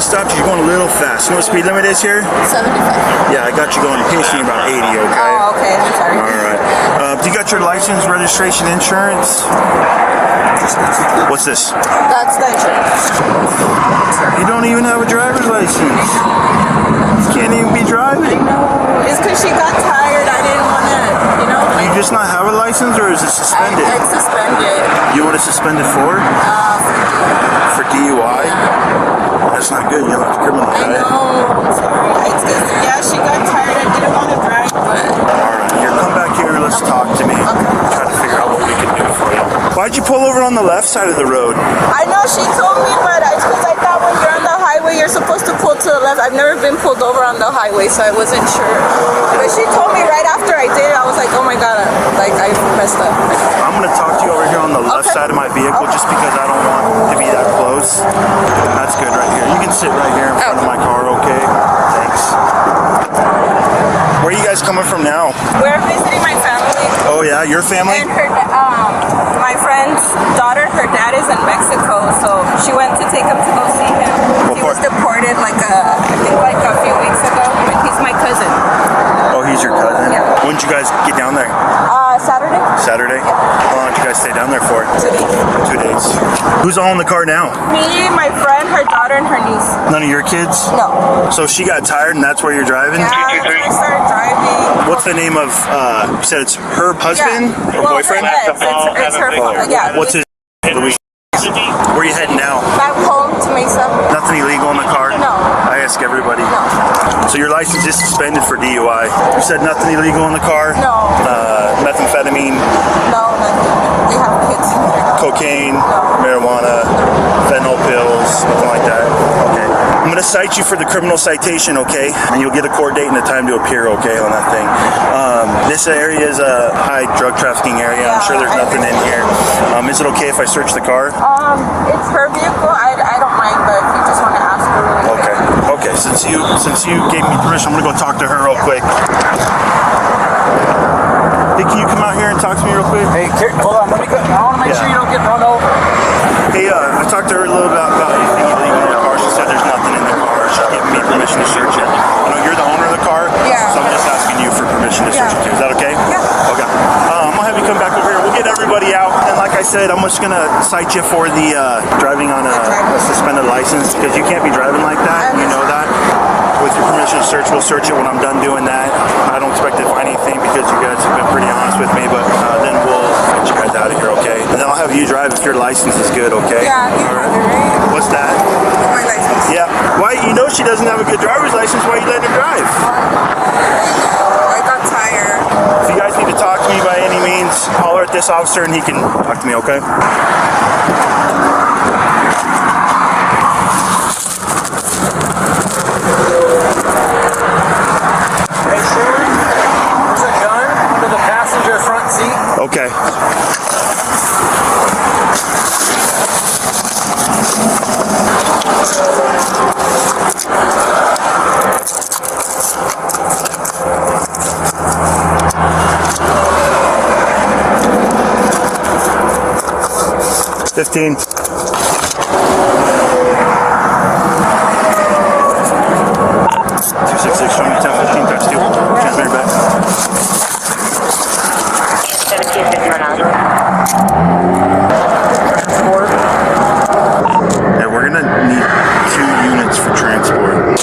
stopped you, you're going a little fast. You know what speed limit is here? 75. Yeah, I got you going pacing about 80, okay? Oh, okay. I'm sorry. Alright. Do you got your license, registration, insurance? What's this? That's the insurance. You don't even have a driver's license. You can't even be driving. No, it's because she got tired. I didn't want to, you know. Do you just not have a license, or is it suspended? It's suspended. You want to suspend it for? For DUI? That's not good. You have a criminal, I right? know. I'm sorry. It's just, yeah, she got tired. I didn't want to drive, but. Alright, here, come back here. Let's talk to me. Try to figure out what we can do for you. Why'd you pull over on the left side of the road? I know she told me, but it's because I thought when you're on the highway, you're supposed to pull to the left. I've never been pulled over on the highway, so I wasn't sure. But she told me right after I did it, I was like, oh my God, like I messed up. I'm going to talk to you over here on the left side of my vehicle just because I don't want to be that close. That's good right here. You can sit right here in front of my car, okay? Thanks. Where are you guys coming from now? We're visiting my family. Oh yeah, your family? And her, my friend's daughter, her dad is in Mexico, so she went to take him to go see him. He was deported I think a few weeks ago. He's my cousin. Oh, he's your cousin? Yeah. When did you guys get down there? Saturday. Saturday? Yeah. How long did you guys stay down there for? 2 days. 2 days. Who's all in the car now? Me, my friend, her daughter, and her niece. None of your kids? No. So she got tired and that's where you're driving? Yeah, I started driving. What's the name of, you said it's her husband or boyfriend? It's her father. Yeah. What's his Where are you heading now? Back home to Mesa. Nothing illegal in the car? No. I ask everybody. No. So your license is suspended for DUI. You said nothing illegal in the car? No. Methamphetamine? No, nothing. We have kids. Cocaine? Marijuana? Fentanyl pills? Nothing like that? Okay. I'm going to cite you for the criminal citation, okay? And you'll get a court date and a time to appear, okay, on that thing. This area is a high drug trafficking area. I'm sure there's nothing in here. Is it okay if I search the car? It's her vehicle. I don't mind, but if you just want to ask her really quick. Okay. Since you gave me permission, I'm going to go talk to her real quick. Hey, can you come out here and talk to me real quick? Hey, hold on. I want to make sure you don't get run over. Hey, I talked to her a little bit about anything illegal in the car. She said there's nothing in the car. She's giving me permission to search it. I know you're the owner of the car, Yeah. so I'm just asking you for permission to search it too. Is that okay? Yeah. Okay. I'm gonna have you come back over here. We'll get everybody out, and like I said, I'm just gonna cite you for the driving on a suspended license because you can't be driving like that. You know that. With your permission to search, we'll search it when I'm done doing that. I don't expect to find anything because you guys have been pretty honest with me, but then we'll get you guys out of here, okay? And then I'll have you drive if your license is good, okay? Yeah, you have it, right? What's that? My license. Yeah. Why? You know she doesn't have a good driver's license. Why are you letting her drive? I got tired. If you guys need to talk to me by any means, holler at this officer and he can talk to me, okay? Hey, sir. There's a gun under the passenger front seat. Okay. $15. 266, show me 10, 15 times 2. Transmitter back. 1751. Yeah, we're gonna need 2 units for transport.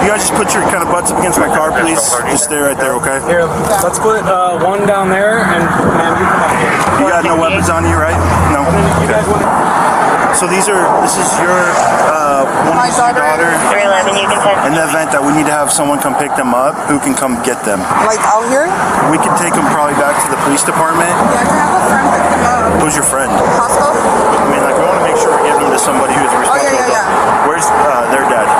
You guys just put your kind of butts up against my car, please. Just stay right there, okay? Here, let's put one down there, and man, you come up here. You got no weapons on you, right? No. You guys want to... So this is your one of your daughter. 311, you can send. In the event that we need to have someone come pick them up, who can come get them? Like out here? We can take them probably back to the police department. Yeah, I can have a friend pick them up. Who's your friend? Hospital? I mean, like, we want to make sure we're giving them to somebody who's responsible. yeah. Where's their dad?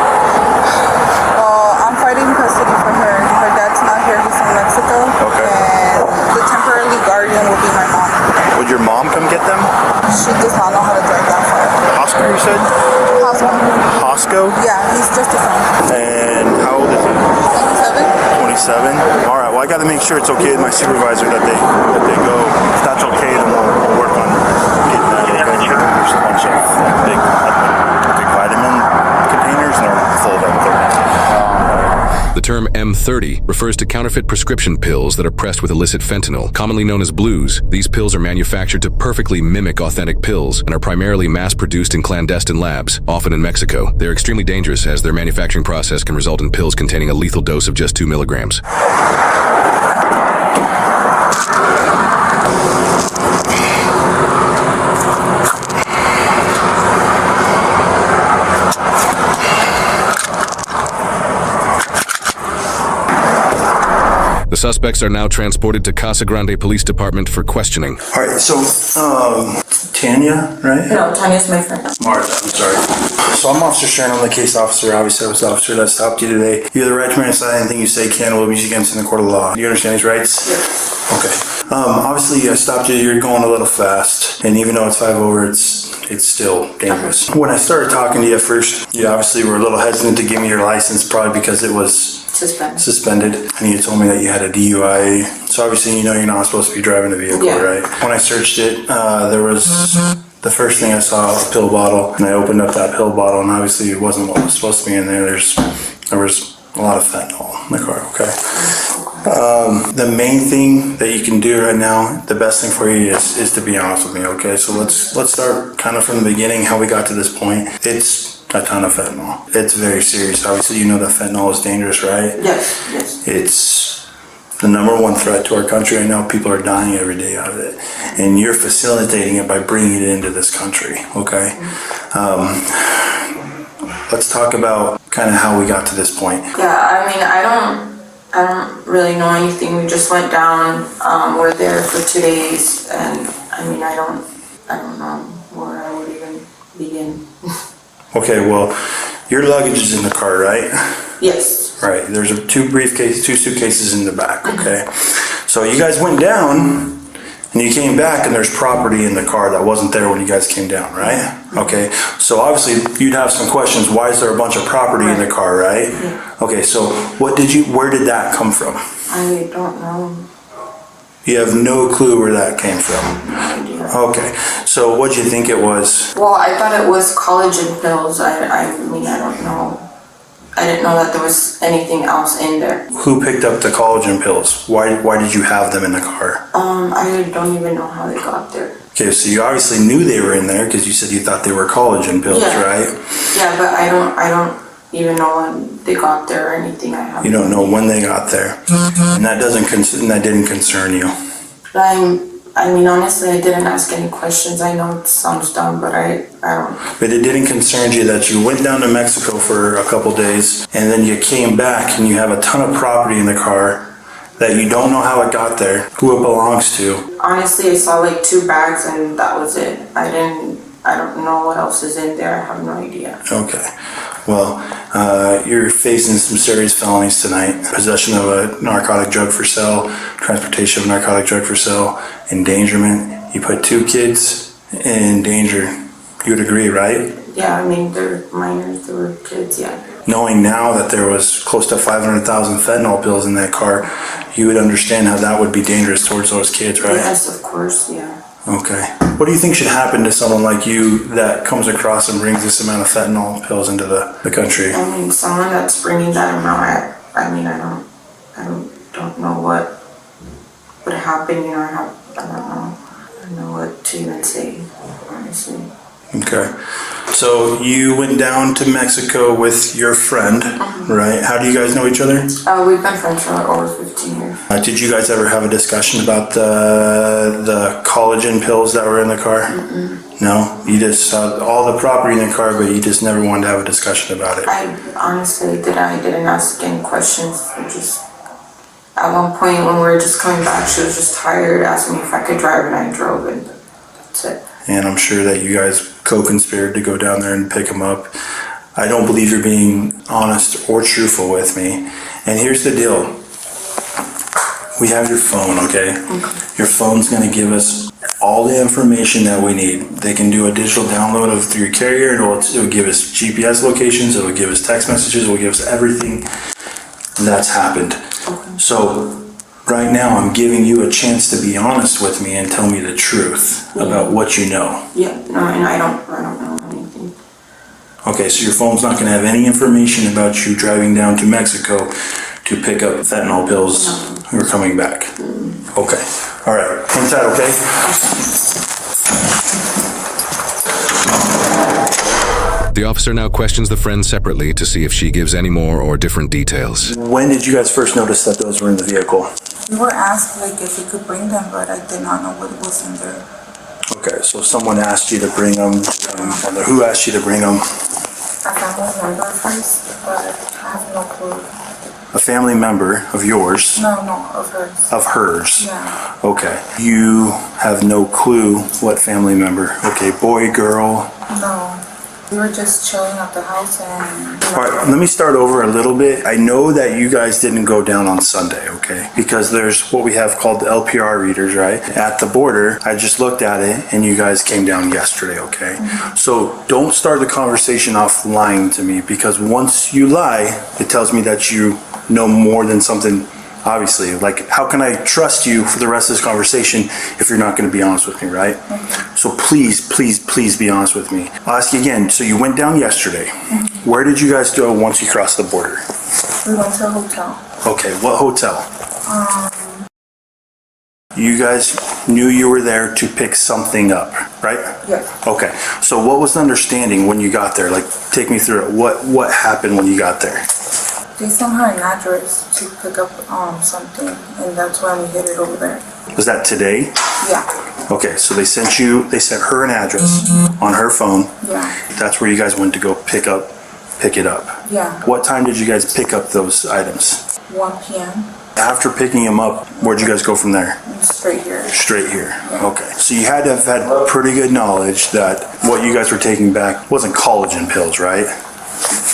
Well, I'm fighting custody for her. Her dad's not here. He's in Mexico. Okay. And the temporary guardian will be my mom. Would your mom come get them? She does not know how to drive that far. Oscar, you said? Hospital. Hosco? Yeah, he's just a friend. And how old is he? 27. 27? All right, well, I got to make sure it's okay with my supervisor that they go. If that's okay, then we'll work on getting that. Okay? There's a bunch of big vitamin term M30 refers to counterfeit prescription pills that are pressed with illicit fentanyl, commonly known as blues. These pills are manufactured to perfectly mimic authentic pills and are primarily mass-produced in clandestine labs, often in Mexico. They're extremely dangerous as their manufacturing process can result in pills containing a lethal dose of just 2 milligrams. The suspects are now transported to Casa Grande Police Department for questioning. All right, so Tania, right? No, Tania's my friend. Martha, I'm sorry. So I'm Officer Sharon, I'm the case officer. Obviously, I was the officer that stopped you today. You have the right to remain silent. Anything you say can will be used against you in the court of law. Do you understand these rights? Yes. Okay. Obviously, I stopped you. You're going a little fast, and even though it's 5 over, it's still dangerous. When I started talking to you at first, you obviously were a little hesitant to give me your license, probably because it was suspended, and you told me that you had a DUI. So obviously, you know you're not supposed to be driving a vehicle, right? When I searched it, there was the first thing I saw was a pill bottle, and I opened up that pill bottle, and obviously it wasn't what was supposed to be in there. There was a lot of fentanyl in the car. Okay. The main thing that you can do right now, the best thing for you is to be honest with me. Okay, so let's start kind of from the beginning, how we got to this point. It's a ton of fentanyl. It's very serious. Obviously, you know that fentanyl is dangerous, right? Yes, yes. It's the #1 threat to our country right now. People are dying every day out of it. And you're facilitating it by bringing it into this country, okay? Let's talk about kind of how we got to this point. Yeah, I mean, I don't really know anything. We just went down. We're there for 2 days, and I mean, I don't know where I would even begin. Okay, well, your luggage is in the car, right? Yes. Right. There's two suitcases in the back. Okay. So you guys went down, and you came back, and there's property in the car that wasn't there when you guys came down, right? Okay. So obviously you'd have some questions. Why is there a bunch of property in the car, right? Yeah. Okay. So where did that come from? I don't know. You have no clue where that came from. Okay. So what'd you think it was? Well, I thought it was collagen pills. I mean, I don't know. I didn't know that there was anything else in there. Who picked up the collagen pills? Why did you have them in the car? I don't even know how they got there. Okay, so you obviously knew they were in there because you said you thought they were collagen pills, right? Yeah, but I don't even know when they got there or anything. You don't know when they got there, and that didn't concern you. I mean, honestly, I didn't ask any questions. I know it sounds dumb, but I don't. But it didn't concern you that you went down to Mexico for a couple days, and then you came back, and you have a ton of property in the car that you don't know how it got there, who it belongs to. Honestly, I saw like 2 bags, and that was it. I don't know what else is in there. I have no idea. Okay. Well, you're facing some serious felonies tonight. Possession of a narcotic drug for sale, transportation of narcotic drug for sale, endangerment. You put 2 kids in danger. You would agree, right? Yeah, I mean, they're minors, they were kids, yeah. Knowing now that there was close to 500,000 fentanyl pills in that car, you would understand how that would be dangerous towards those kids, right? Yes, of course, yeah. Okay. What do you think should happen to someone like you that comes across and brings this amount of fentanyl pills into the country? I mean, someone that's bringing that amount, I mean, I don't know what would happen, you know, I don't know what to even say, honestly. Okay. So you went down to Mexico with your friend, right? How do you guys know each other? We've been friends for over 15 years. Did you guys ever have a discussion about the collagen pills that were in the car? No? You just saw all the property in the car, but you just never wanted to have a discussion about it? I honestly didn't ask any questions. At one point when we were just coming back, she was just tired, asked me if I could drive, and I drove, and that's it. And I'm sure that you guys co-conspired to go down there and pick him up. I don't believe you're being honest or truthful with me. And here's the deal. We have your phone, okay? Your phone's gonna give us all the information that we need. They can do a digital download through your carrier, and it will give us GPS locations, it will give us text messages, it will give us everything that's happened. So right now I'm giving you a chance to be honest with me and tell me the truth about what you know. Yeah, no, and I don't know anything. Okay, so your phone's not gonna have any information about you driving down to Mexico to pick up fentanyl pills who were coming back. Okay. All right. Inside, okay? The officer now questions the friend separately to see if she gives any more or different details. When did you guys first notice that those were in the vehicle? We were asked like if we could bring them, but I did not know what was in there. Okay, so someone asked you to bring them. Who asked you to bring them? I found a number first, but I have no clue. A family member of yours? No, of hers. Of hers? Yeah. Okay. You have no clue what family member? Okay, boy, girl? No. We were just chilling at the house and... All right, let me start over a little bit. I know that you guys didn't go down on Sunday, okay? Because there's what we have called the LPR readers, right? At the border, I just looked at it and you guys came down yesterday, okay? So don't start the conversation off lying to me, because once you lie, it tells me that you know more than something. Obviously, like, how can I trust you for the rest of this conversation if you're not going to be honest with me, right? So please, please, please be honest with me. I'll ask you again. So you went down yesterday. Where did you guys go once you crossed the border? we went to a hotel. Okay, what hotel? You guys knew you were there to pick something up, right? Yes. Okay, so what was the understanding when you got there? Like, take me through it. What happened when you got there? They sent her an address to pick up something, and that's when we hit it over there. Was that today? Yeah. Okay, so they sent her an address on her phone. Yeah. That's where you guys went to go pick it up. Yeah. What time did you guys pick up those items? 1 p.m. After picking them up, where'd you guys go from there? Straight here. Straight here. Okay. So you had to have had pretty good knowledge that what you guys were taking back wasn't collagen pills, right?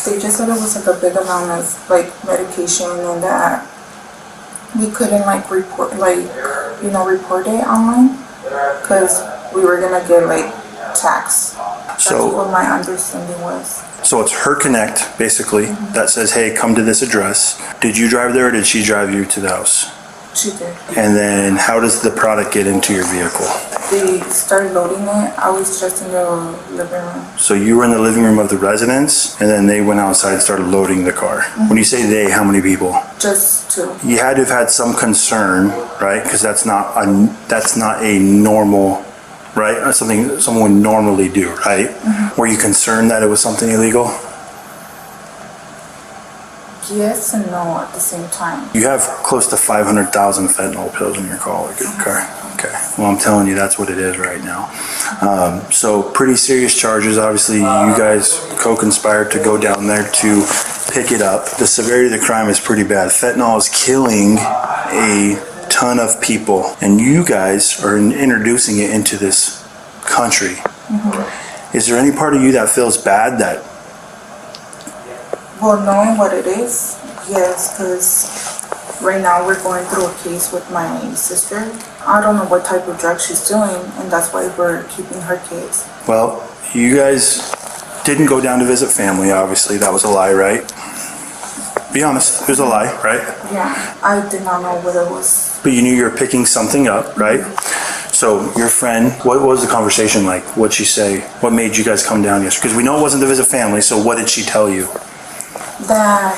They just said it was like a big amount of like medication, and that we couldn't like report it online because we were gonna get like taxed. That's what my understanding was. So it's her connect, basically, that says, hey, come to this address. Did you drive there or did she drive you to the house? She did. And then how does the product get into your vehicle? They started loading it. I was just in the living room. So you were in the living room of the residence, and then they went outside and started loading the car. When you say they, how many people? Just two. You had to have had some concern, right? Because that's not a normal, right? That's something someone would normally do, right? Were you concerned that it was something illegal? Yes and no at the same time. You have close to 500,000 fentanyl pills in your car. Okay. Well, I'm telling you, that's what it is right now. So pretty serious charges. Obviously, you guys co-conspired to go down there to pick it up. The severity of the crime is pretty bad. Fentanyl is killing a ton of people, and you guys are introducing it into this country. Is there any part of you that feels bad that... Well, knowing what it is, yes, because right now we're going through a case with my sister. I don't know what type of drug she's doing, and that's why we're keeping her case. Well, you guys didn't go down to visit family, obviously. That was a lie, right? Be honest, it was a lie, right? Yeah, I did not know what it was. But you knew you were picking something up, right? So your friend, what was the conversation like? What'd she say? What made you guys come down yesterday? Because we know it wasn't to visit family, so what did she tell you? That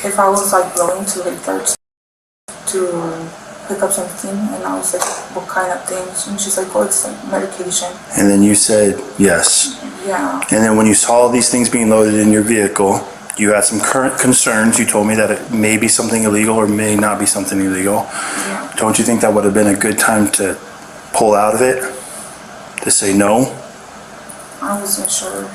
if I was like willing to like search to pick up something, and I was like, what kind of things? And she's like, oh, it's like medication. And then you said yes. Yeah. And then when you saw these things being loaded in your vehicle, you had some current concerns. You told me that it may be something illegal or may not be something illegal. Yeah. Don't you think that would have been a good time to pull out of it? To say no? I wasn't sure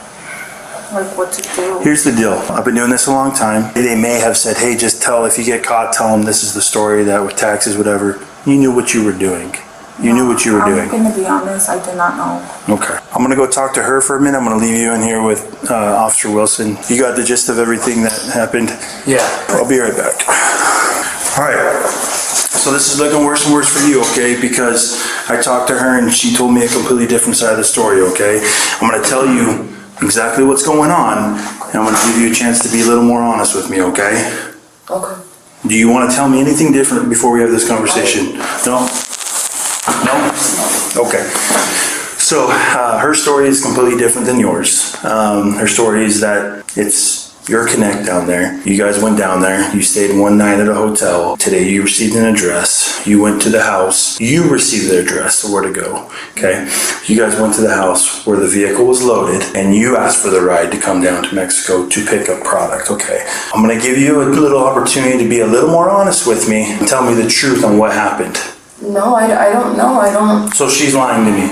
like what to do. Here's the deal. I've been doing this a long time. They may have said, hey, just if you get caught, tell them this is the story, that with taxes, whatever. You knew what you were doing. You knew what you were doing. I'm going to be honest, I did not know. Okay. I'm going to go talk to her for a minute. I'm going to leave you in here with Officer Wilson. You got the gist of everything that happened? Yeah. I'll be right back. All right. So this is looking worse and worse for you, okay? Because I talked to her and she told me a completely different side of the story, okay? I'm going to tell you exactly what's going on, and I'm going to give you a chance to be a little more honest with me, okay? Okay. Do you want to tell me anything different before we have this conversation? No? No? Okay. So her story is completely different than yours. Her story is that it's your connect down there. You guys went down there. You stayed one night at a hotel. Today you received an address. You went to the house. You received the address of where to go. Okay. You guys went to the house where the vehicle was loaded, and you asked for the ride to come down to Mexico to pick up product. Okay. I'm gonna give you a little opportunity to be a little more honest with me and tell me the truth on what happened. No, I don't know. I don't. So she's lying to me.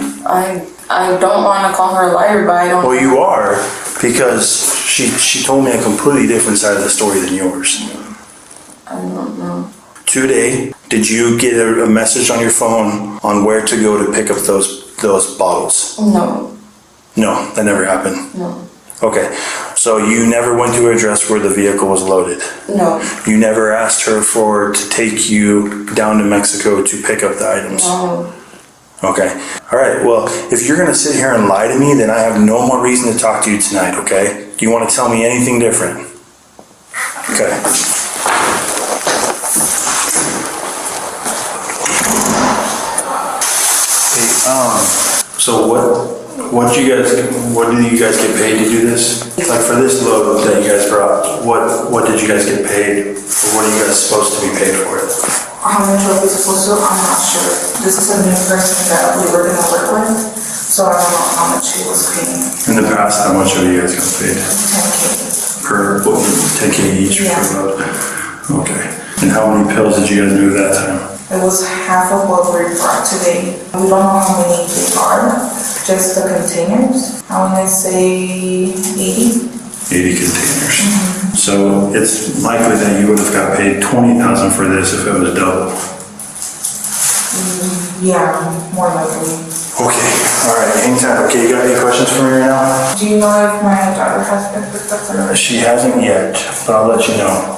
I don't want to call her a liar, but I don't. Well, you are, because she told me a completely different side of the story than yours. I don't know. Today, did you get a message on your phone on where to go to pick up those bottles? No. No, that never happened. No. Okay, so you never went to an address where the vehicle was loaded? No. You never asked her to take you down to Mexico to pick up the items? No. Okay. All right. Well, if you're going to sit here and lie to me, then I have no more reason to talk to you tonight, okay? Do you want to tell me anything different? Okay. Hey, so what do you guys get paid to do this? Like for this load that you guys brought, what did you guys get paid? Or what are you guys supposed to be paid for it? How much are we supposed to? I'm not sure. This is a new person that we were gonna work with, so I don't know how much he was paying. In the past, how much have you guys got paid? 10K. Per 10K each Yeah. per load? Okay. And how many pills did you guys move that time? It was half of what we brought today. We don't know how many they are, just the containers. I wanna say 80. 80 containers. So it's likely that you would have got paid $20,000 for this if it was double. Yeah, more likely. Okay, all right, hang tight. Okay, you got any questions for me right now? Do you know if my daughter has been picked up or not? She hasn't yet, but I'll let you know.